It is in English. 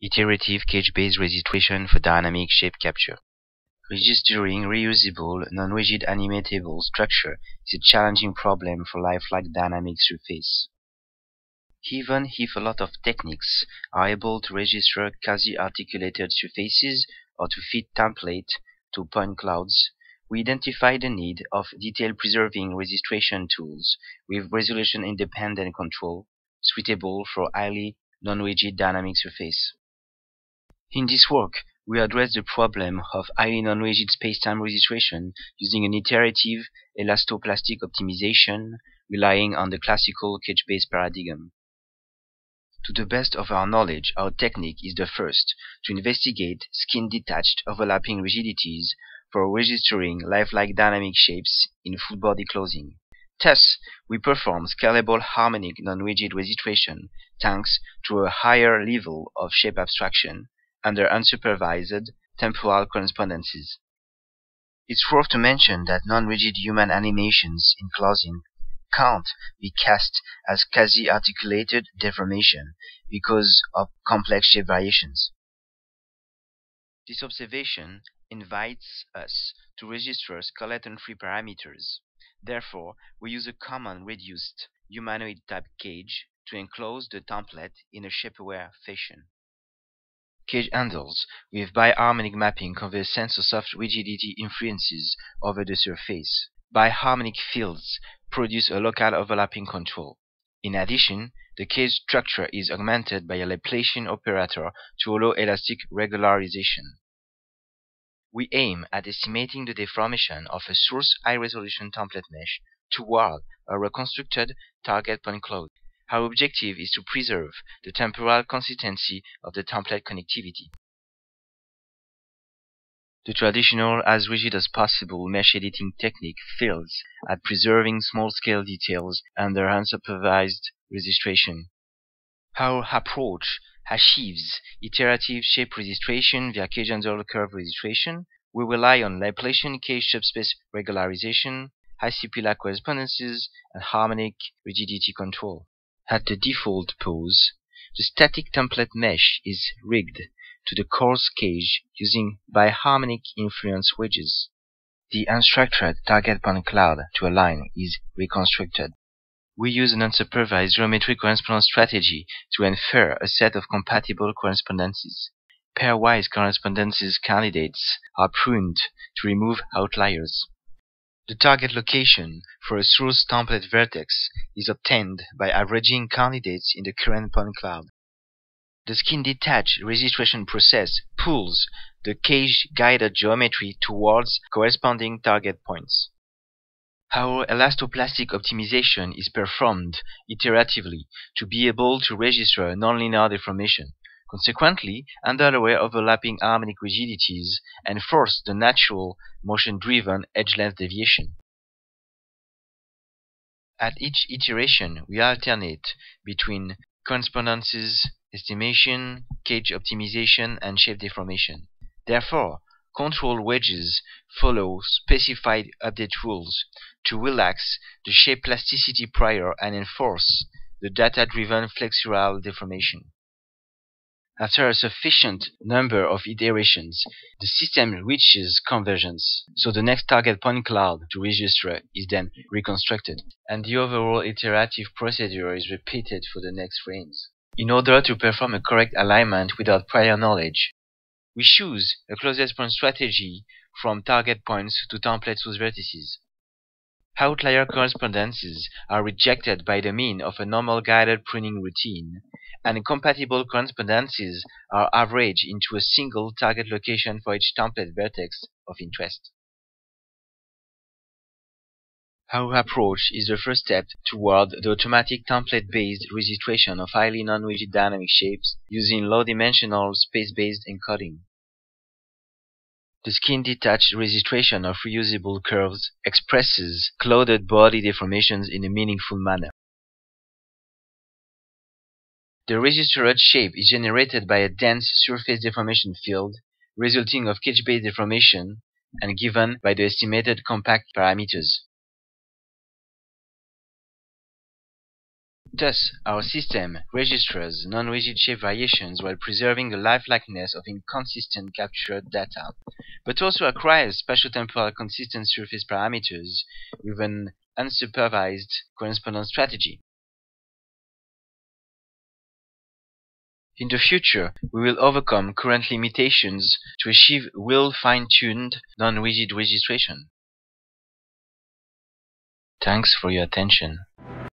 Iterative cage-based registration for dynamic shape capture. Registering reusable, non-rigid animatable structure is a challenging problem for lifelike dynamic surface. Even if a lot of techniques are able to register quasi-articulated surfaces or to fit template to point clouds, we identify the need of detail-preserving registration tools with resolution-independent control suitable for highly non-rigid dynamic surface. In this work, we address the problem of highly non-rigid spacetime registration using an iterative elasto-plastic optimization relying on the classical cage-based paradigm. To the best of our knowledge, our technique is the first to investigate skin-detached overlapping rigidities for registering lifelike dynamic shapes in full body clothing. Thus, we perform scalable harmonic non-rigid registration thanks to a higher level of shape abstraction under unsupervised temporal correspondences. It's worth to mention that non-rigid human animations in clothing can't be cast as quasi-articulated deformation because of complex shape variations. This observation invites us to register skeleton-free parameters. Therefore, we use a common reduced humanoid type cage to enclose the template in a shape-aware fashion. Cage handles with biharmonic mapping convey a sense of soft rigidity influences over the surface. Biharmonic fields produce a local overlapping control. In addition, the cage structure is augmented by a Laplacian operator to allow elastic regularization. We aim at estimating the deformation of a source high-resolution template mesh toward a reconstructed target point cloud. Our objective is to preserve the temporal consistency of the template connectivity. The traditional as rigid as possible mesh editing technique fails at preserving small-scale details under unsupervised registration. Our approach achieves iterative shape registration via cage handle curve registration. We rely on Laplacian cage subspace regularization, high CP correspondences, and harmonic rigidity control. At the default pose, the static template mesh is rigged to the coarse cage using biharmonic influence wedges. The unstructured target point cloud to align is reconstructed. We use an unsupervised geometric correspondence strategy to infer a set of compatible correspondences. Pairwise correspondences candidates are pruned to remove outliers. The target location for a source template vertex is obtained by averaging candidates in the current point cloud. The skin-detached registration process pulls the cage-guided geometry towards corresponding target points. Our elasto-plastic optimization is performed iteratively to be able to register a nonlinear deformation. Consequently, under-layer overlapping harmonic rigidities enforce the natural motion-driven edge length deviation. At each iteration, we alternate between correspondences estimation, cage optimization, and shape deformation. Therefore, control wedges follow specified update rules to relax the shape plasticity prior and enforce the data-driven flexural deformation. After a sufficient number of iterations, the system reaches convergence, so the next target point cloud to register is then reconstructed, and the overall iterative procedure is repeated for the next frames. In order to perform a correct alignment without prior knowledge, we choose a closest point strategy from target points to template source vertices. Outlier correspondences are rejected by the mean of a normal guided pruning routine, and compatible correspondences are averaged into a single target location for each template vertex of interest. Our approach is the first step toward the automatic template-based registration of highly non-rigid dynamic shapes using low-dimensional space-based encoding. The skin-detached registration of reusable curves expresses clouded body deformations in a meaningful manner. The registered shape is generated by a dense surface deformation field, resulting of cage-based deformation and given by the estimated compact parameters. Thus, our system registers non-rigid shape variations while preserving the lifelikeness of inconsistent captured data, but also acquires spatiotemporal consistent surface parameters with an unsupervised correspondence strategy. In the future, we will overcome current limitations to achieve well-fine-tuned non-rigid registration. Thanks for your attention.